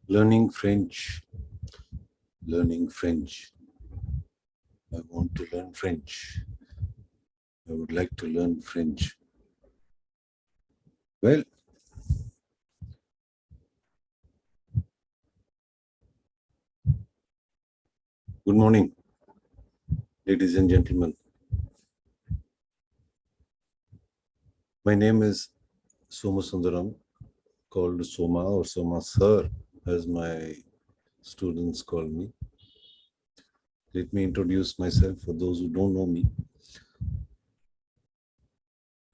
Learning French, learning French. I want to learn French. I would like to learn French. Well, good morning, ladies and gentlemen. My name is Soma Sundaram, called Soma or Soma Sir, as my students call me. Let me introduce myself for those who don't know me.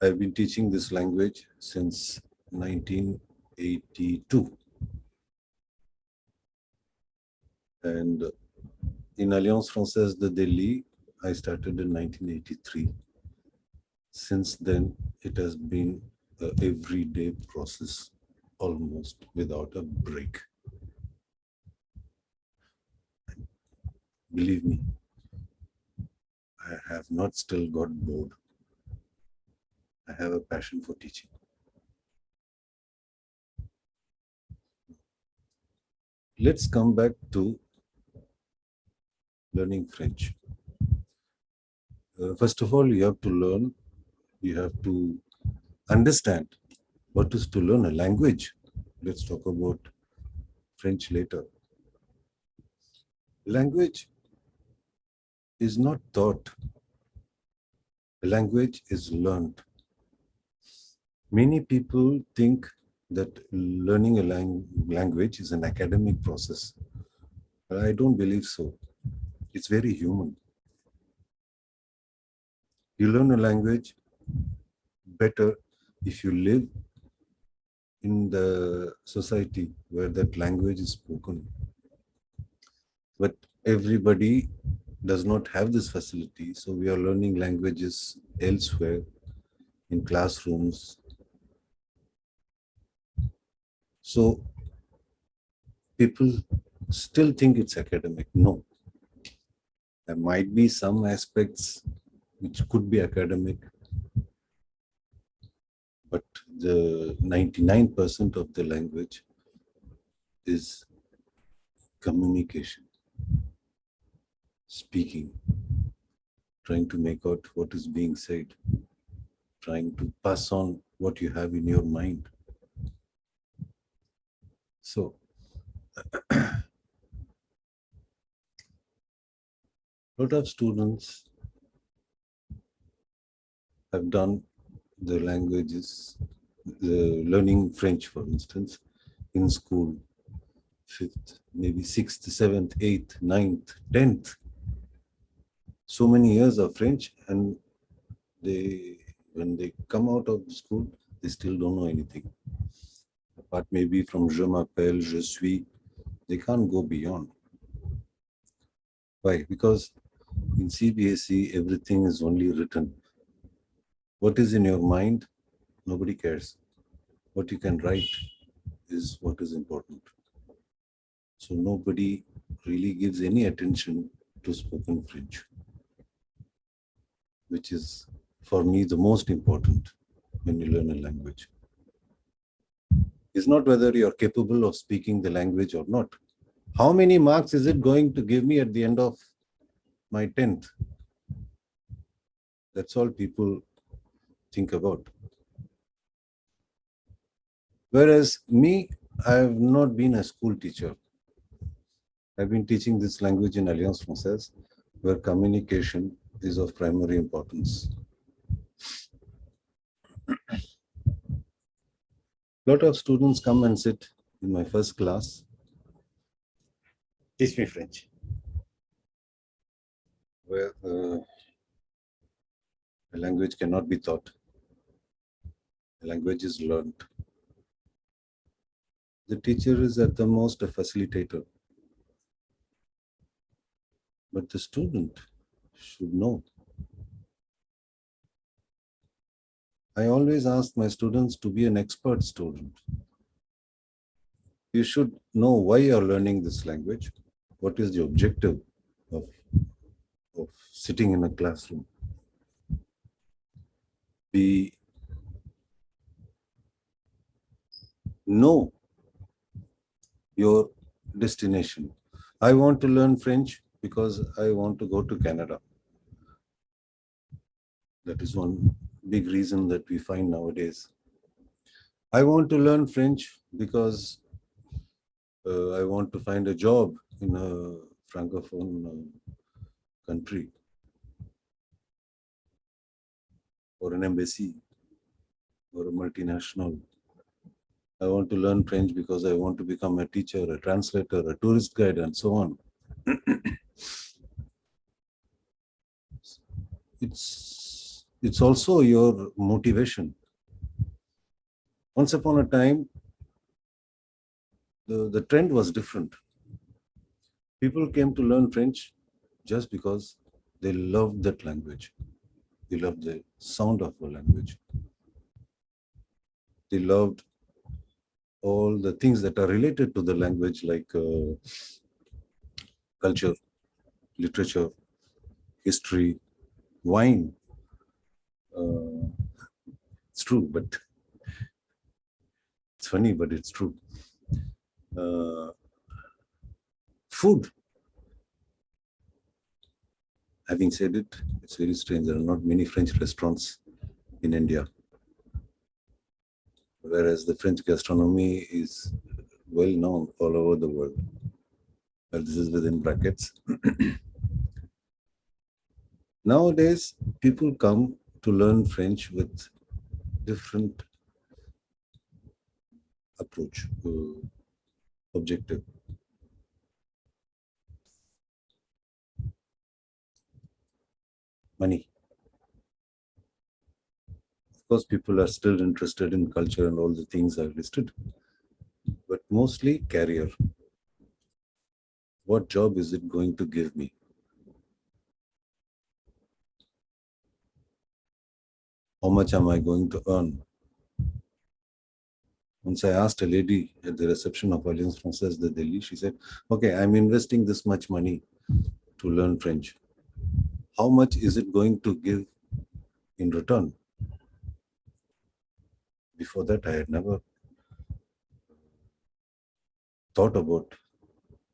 I've been teaching this language since 1982. And in Alliance Française de Delhi, I started in 1983. Since then, it has been an everyday process, almost without a break. Believe me, I have not still got bored. I have a passion for teaching. Let's come back to learning French. First of all, you have to learn, you have to understand what is to learn a language. Let's talk about French later. Language is not taught. Language is learned. Many people think that learning a language is an academic process. But I don't believe so. It's very human. You learn a language better if you live in the society where that language is spoken. But everybody does not have this facility, so we are learning languages elsewhere, in classrooms. So people still think it's academic. No. There might be some aspects which could be academic, but the 99% of the language is communication, speaking, trying to make out what is being said, trying to pass on what you have in your mind. So, a lot of students have done the languages, the learning French, for instance, in school, 5th, maybe 6th, 7th, 8th, 9th, 10th. So many years of French, and when they come out of school, they still don't know anything. Apart maybe from je m'appelle, je suis, they can't go beyond. Why? Because in CBSE, everything is only written. What is in your mind, nobody cares. What you can write is what is important. So nobody really gives any attention to spoken French, which is, for me, the most important when you learn a language. It's not whether you're capable of speaking the language or not. How many marks is it going to give me at the end of my 10th? That's all people think about. Whereas me, I have not been a school teacher. I've been teaching this language in Alliance Française, where communication is of primary importance. A lot of students come and sit in my first class. Teach me French. Where the language cannot be taught. The language is learned. The teacher is at the most a facilitator. But the student should know. I always ask my students to be an expert student. You should know why you're learning this language. What is the objective of sitting in a classroom? Know your destination. I want to learn French because I want to go to Canada. That is one big reason that we find nowadays. I want to learn French because I want to find a job in a francophone country or an embassy or a multinational. I want to learn French because I want to become a teacher, a translator, a tourist guide, and so on. It's also your motivation. Once upon a time, the trend was different. People came to learn French just because they loved that language. They loved the sound of the language. They loved all the things that are related to the language, like culture, literature, history, wine. Uh, it's true, but it's funny, but it's true. Uh, Food. Having said it, it's very strange. There are not many French restaurants in India, whereas the French gastronomy is well known all over the world. Well, this is within brackets. Nowadays, people come to learn French with different approach, objective. Money. Of course, people are still interested in culture and all the things I've listed, but mostly career. What job is it going to give me? How much am I going to earn? Once I asked a lady at the reception of Alliance Française de Delhi, she said, okay, I'm investing this much money to learn French. How much is it going to give in return? Before that, I had never thought about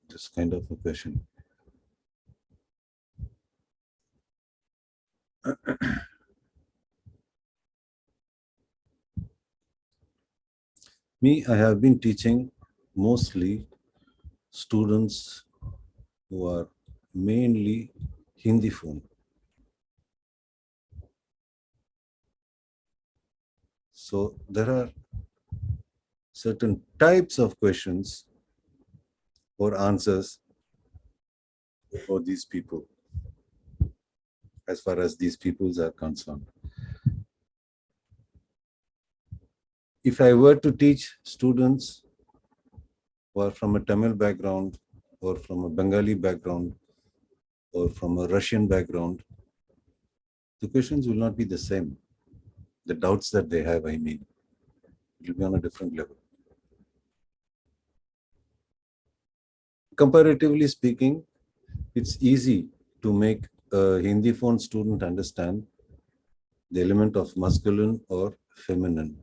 this kind of a question. Me, I have been teaching mostly students who are mainly Hindi phone. So there are certain types of questions or answers for these people, as far as these peoples are concerned. If I were to teach students who are from a Tamil background or from a Bengali background or from a Russian background, the questions will not be the same. The doubts that they have, I mean, it will be on a different level. Comparatively speaking, it's easy to make a Hindi phone student understand the element of masculine or feminine.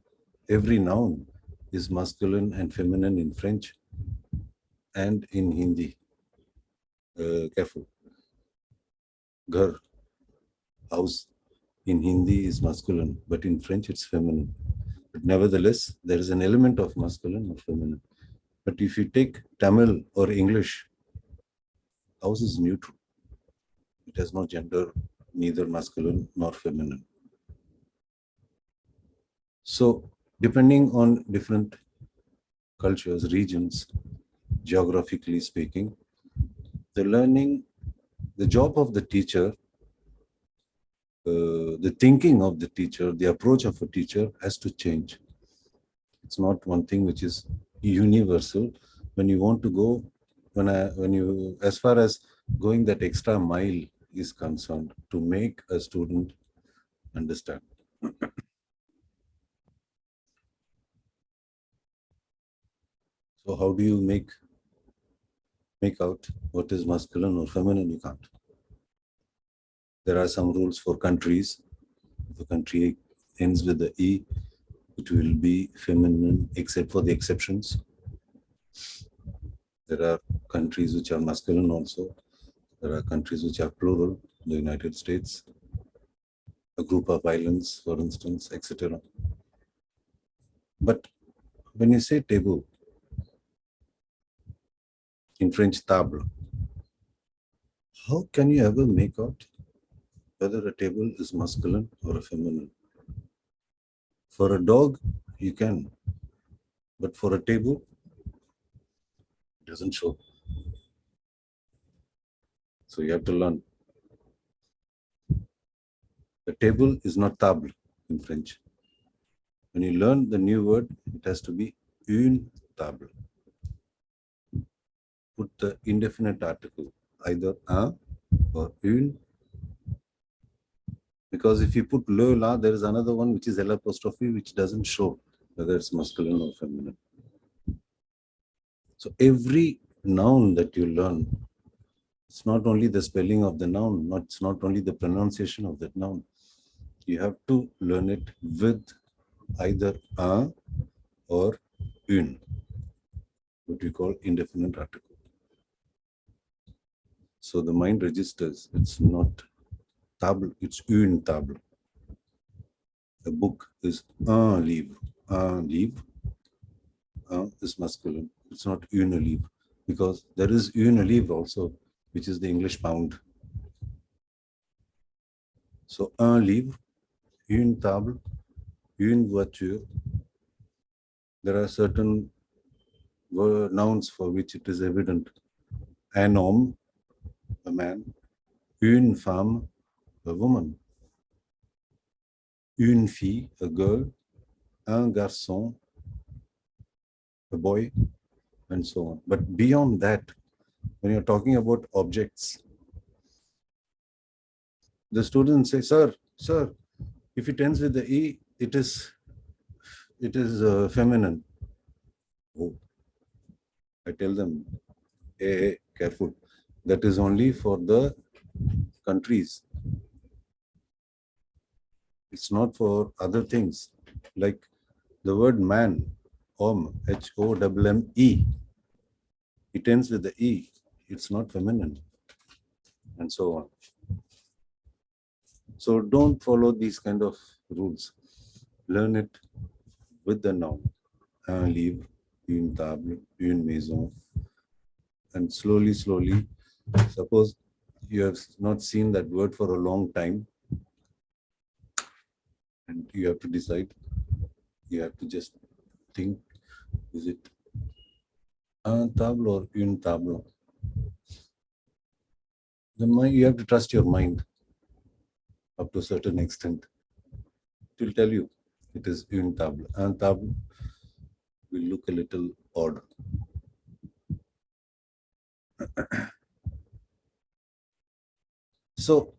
Every noun is masculine and feminine in French and in Hindi. Careful. Ghar, house, in Hindi is masculine, but in French it's feminine. But nevertheless, there is an element of masculine or feminine. But if you take Tamil or English, house is neutral. It has no gender, neither masculine nor feminine. So, depending on different cultures, regions, geographically speaking, the job of the teacher, the thinking of the teacher, the approach of a teacher has to change. It's not one thing which is universal. When you want to go, as far as going that extra mile is concerned, to make a student understand. So how do you make out what is masculine or feminine? You can't. There are some rules for countries. If a country ends with the E, it will be feminine except for the exceptions. There are countries which are masculine also. There are countries which are plural, the United States, a group of islands, for instance, etc. But when you say table, in French, table, how can you ever make out whether a table is masculine or a feminine? For a dog, you can, but for a table, it doesn't show. So you have to learn. The table is not table in French. When you learn the new word, it has to be une table. Put the indefinite article, either un or une. Because if you put le la, there is another one which is L apostrophe, which doesn't show whether it's masculine or feminine. So every noun that you learn, it's not only the spelling of the noun, it's not only the pronunciation of that noun. You have to learn it with either un or une, what we call indefinite article. So the mind registers, it's not table, it's une table. A book is un livre. Un livre, un is masculine. It's not une livre, because there is une livre also, which is the English pound. So un livre, une table, une voiture. There are certain nouns for which it is evident. Un homme, a man. Une femme, a woman. Une fille, a girl. Un garçon, a boy, and so on. But beyond that, when you're talking about objects, the students say, sir, if it ends with the E, it is feminine. Oh, I tell them, hey, careful. That is only for the countries. It's not for other things. Like the word man, homme, H-O-M-M-E. It ends with the E. It's not feminine. And so on. So don't follow these kind of rules. Learn it with the noun. Un livre, une table, une maison. And slowly, suppose you have not seen that word for a long time, and you have to decide, you have to just think, is it un table or une table? You have to trust your mind up to a certain extent. It will tell you it is une table. Un table will look a little odd. So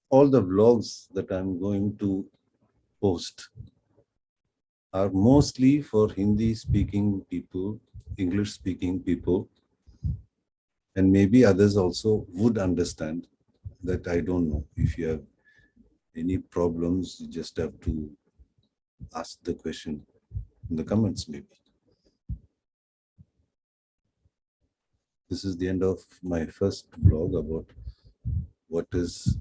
all the vlogs that I'm going to post are mostly for Hindi speaking people, English speaking people, and maybe others also would understand. That I don't know. If you have any problems, you just have to ask the question in the comments maybe. This is the end of my first blog about what is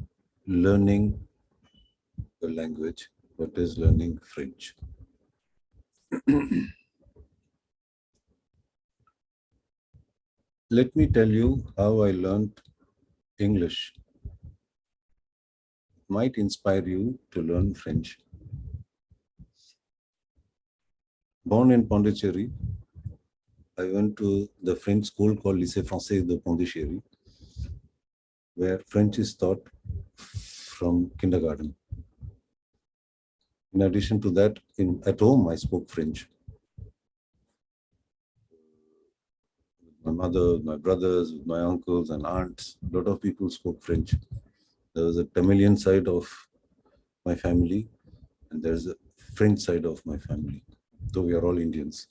learning the language, what is learning French. Let me tell you how I learned English. It might inspire you to learn French. Born in Pondicherry, I went to the French school called Lycée Français de Pondichéry, where French is taught from kindergarten. In addition to that, at home, I spoke French. With my mother, with my brothers, with my uncles and aunts, a lot of people spoke French. There was a Tamilian side of my family, and there's a French side of my family, though we are all Indians.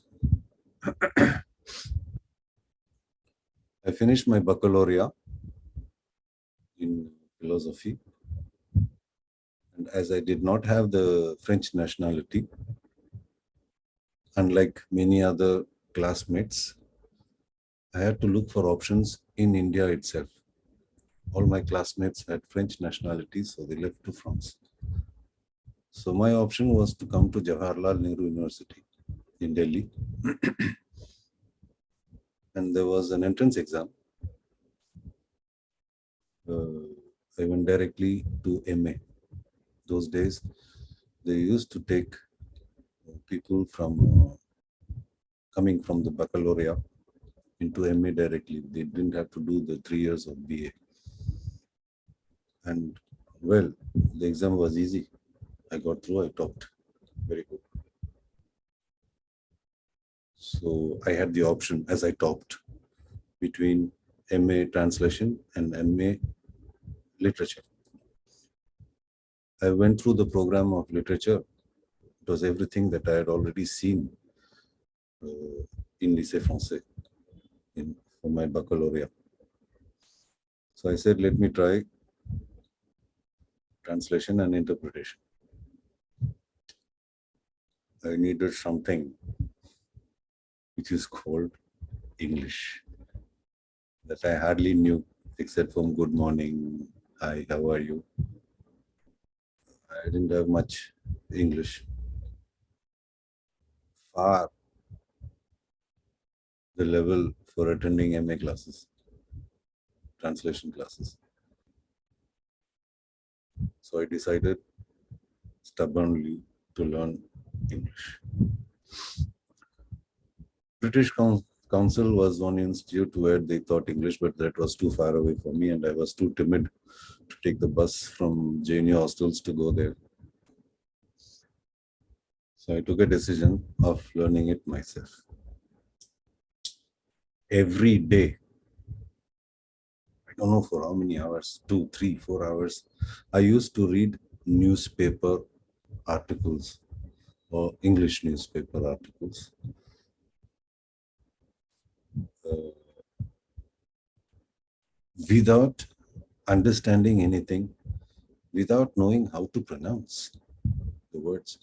I finished my baccalaureate in philosophy. And as I did not have the French nationality, unlike many other classmates, I had to look for options in India itself. All my classmates had French nationality, so they left to France. So my option was to come to Jawaharlal Nehru University in Delhi. And there was an entrance exam. I went directly to MA. Those days, they used to take people from coming from the baccalaureate into MA directly. They didn't have to do the 3 years of BA. And well, the exam was easy. I got through, I topped. Very good. So I had the option as I topped between MA translation and MA literature. I went through the program of literature. It was everything that I had already seen in Lycée Français for my baccalaureate. So I said, let me try translation and interpretation. I needed something which is called English that I hardly knew except from good morning, hi, how are you? I didn't have much English. Far the level for attending MA classes, translation classes. So I decided stubbornly to learn English. British Council was one institute where they taught English, but that was too far away for me and I was too timid to take the bus from JNU hostels to go there. So I took a decision of learning it myself. Every day, I don't know for how many hours, 2, 3, 4 hours, I used to read newspaper articles or English newspaper articles. Without understanding anything, without knowing how to pronounce the words.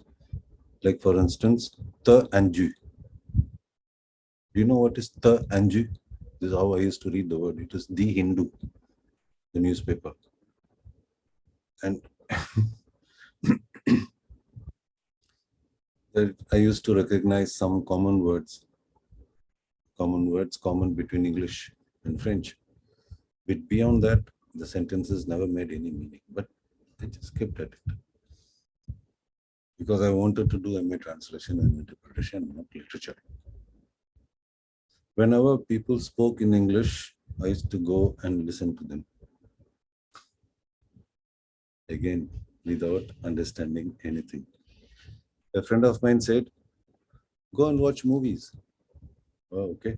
Like for instance, the and ju. Do you know what is the and ju? This is how I used to read the word. It is the Hindu, the newspaper. And I used to recognize some common words common between English and French. But beyond that, the sentences never made any meaning. But I just kept at it. Because I wanted to do MA translation and interpretation, not literature. Whenever people spoke in English, I used to go and listen to them. Again, without understanding anything. A friend of mine said, go and watch movies. Oh, okay.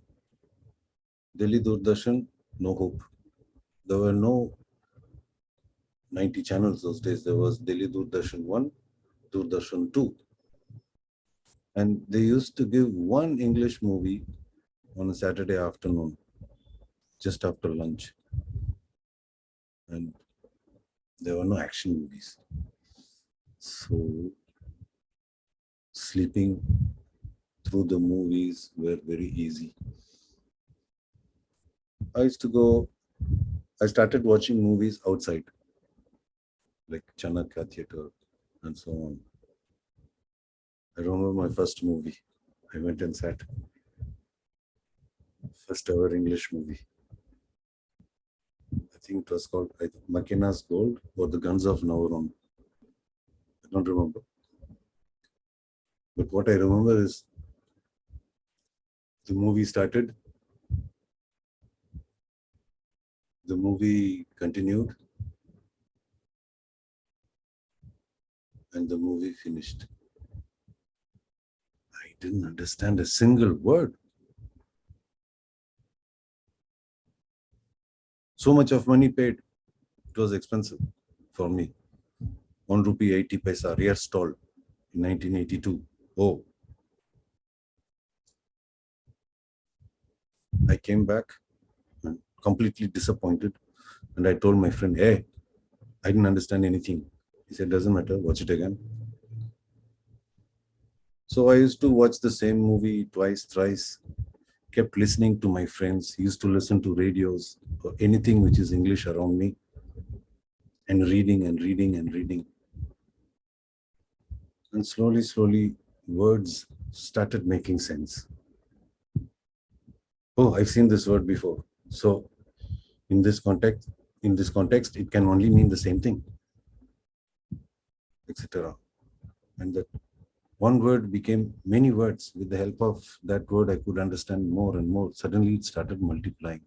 Delhi Doordarshan, no hope. There were no 90 channels those days. There was Delhi Doordarshan 1, Doordarshan 2. And they used to give one English movie on a Saturday afternoon, just after lunch. And there were no action movies. So sleeping through the movies were very easy. I started watching movies outside, like Chanakya Theatre and so on. I remember my first movie. I went and sat. First ever English movie. I think it was called Makina's Gold or The Guns of Nauron. I don't remember. But what I remember is the movie started, the movie continued, and the movie finished. I didn't understand a single word. So much of money paid. It was expensive for me. 1 rupee 80 paisa, rear stall in 1982. Oh. I came back completely disappointed and I told my friend, hey, I didn't understand anything. He said, doesn't matter, watch it again. So I used to watch the same movie twice, thrice, kept listening to my friends, used to listen to radios or anything which is English around me, and reading and reading and reading. And slowly, slowly, words started making sense. Oh, I've seen this word before. So in this context, it can only mean the same thing, etc. And that one word became many words. With the help of that word, I could understand more and more. Suddenly, it started multiplying.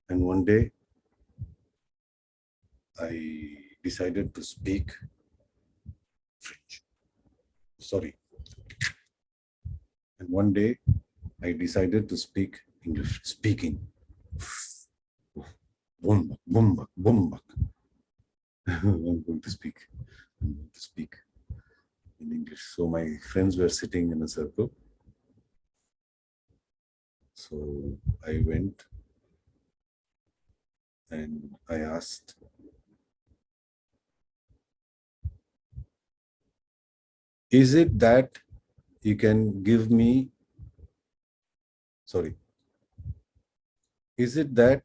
And one day, I decided to speak French. Sorry. And one day, I decided to speak English. Speaking. Boom, boom, boom. I'm going to speak. I'm going to speak in English. So my friends were sitting in a circle. So I went and I asked, is it that you can give me, sorry, is it that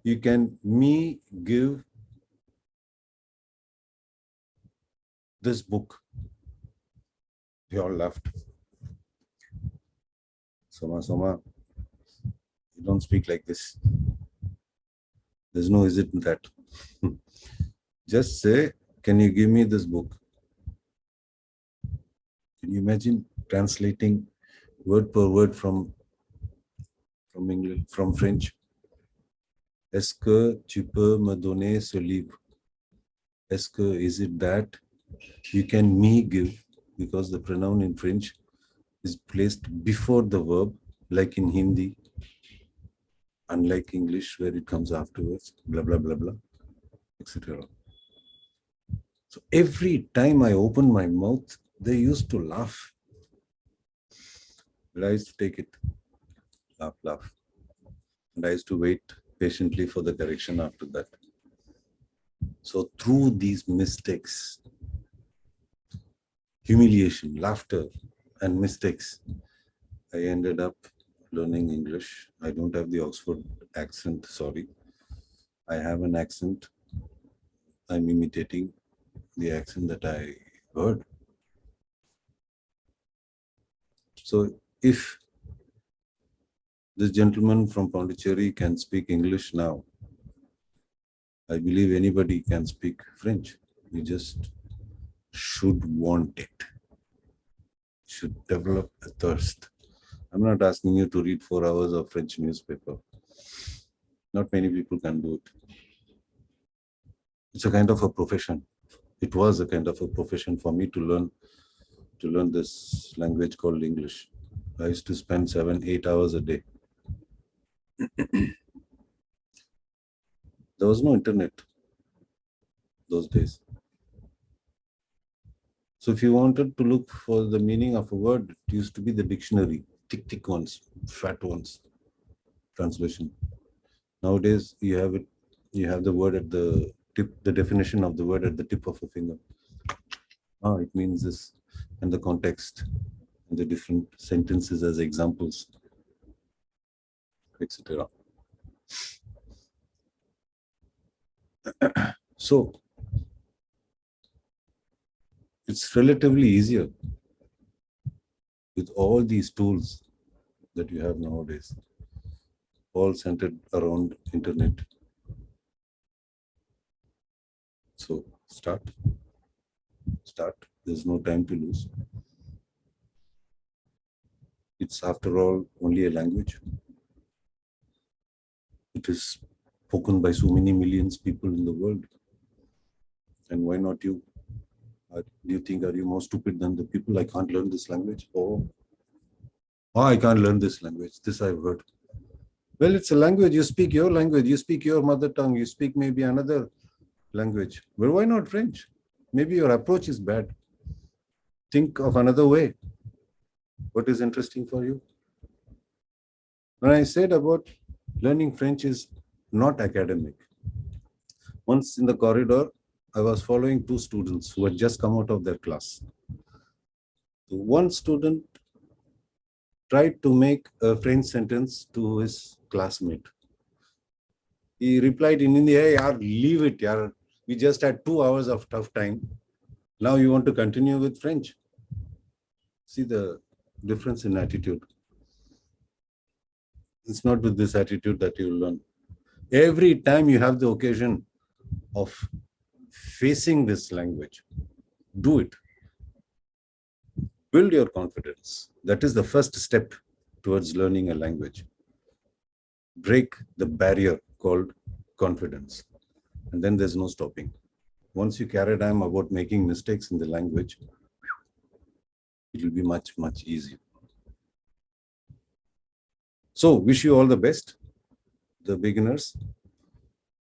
you can me give this book? They all laughed. Soma, you don't speak like this. There's no is it that. Just say, can you give me this book? Can you imagine translating word per word from English, from French? Est-ce que tu peux me donner ce livre? Est-ce que, is it that you can me give? Because the pronoun in French is placed before the verb, like in Hindi, unlike English where it comes afterwards, blah, blah, blah, blah, etc. So every time I open my mouth, they used to laugh. But I used to take it, laugh, laugh. And I used to wait patiently for the correction after that. So through these mistakes, humiliation, laughter, and mistakes, I ended up learning English. I don't have the Oxford accent, sorry. I have an accent. I'm imitating the accent that I heard. So if this gentleman from Pondicherry can speak English now, I believe anybody can speak French. You just should want it, should develop a thirst. I'm not asking you to read 4 hours of French newspaper. Not many people can do it. It's a kind of a profession. It was a kind of a profession for me to learn this language called English. I used to spend 7-8 hours a day. There was no internet those days. So if you wanted to look for the meaning of a word, it used to be the dictionary, thick ones, fat ones, translation. Nowadays, you have it. You have the word at the tip, the definition of the word at the tip of a finger. Ah, it means this, and the context, and the different sentences as examples, etc. So it's relatively easier with all these tools that you have nowadays, all centered around internet. So start. There's no time to lose. It's after all only a language. It is spoken by so many millions of people in the world. And why not you? Do you think, are you more stupid than the people? I can't learn this language. Oh, I can't learn this language. This I've heard. Well, it's a language. You speak your language. You speak your mother tongue. You speak maybe another language. Well, why not French? Maybe your approach is bad. Think of another way. What is interesting for you? When I said about learning French is not academic. Once in the corridor, I was following 2 students who had just come out of their class. One student tried to make a French sentence to his classmate. He replied in Hindi, "Hey, yaar, leave it, yaar. We just had 2 hours of tough time. Now you want to continue with French." See the difference in attitude. It's not with this attitude that you learn. Every time you have the occasion of facing this language, do it. Build your confidence. That is the first step towards learning a language. Break the barrier called confidence. And then there's no stopping. Once you carry on about making mistakes in the language, it will be much, much easier. So wish you all the best, the beginners,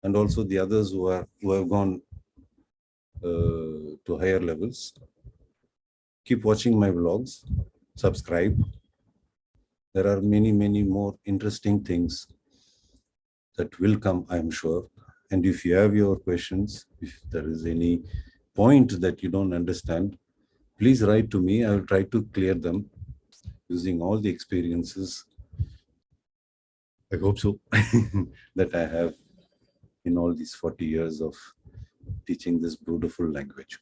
and also the others who have gone to higher levels. Keep watching my vlogs, subscribe. There are many, many more interesting things that will come, I'm sure. And if you have your questions, if there is any point that you don't understand, please write to me. I will try to clear them using all the experiences, I hope so, that I have in all these 40 years of teaching this beautiful language.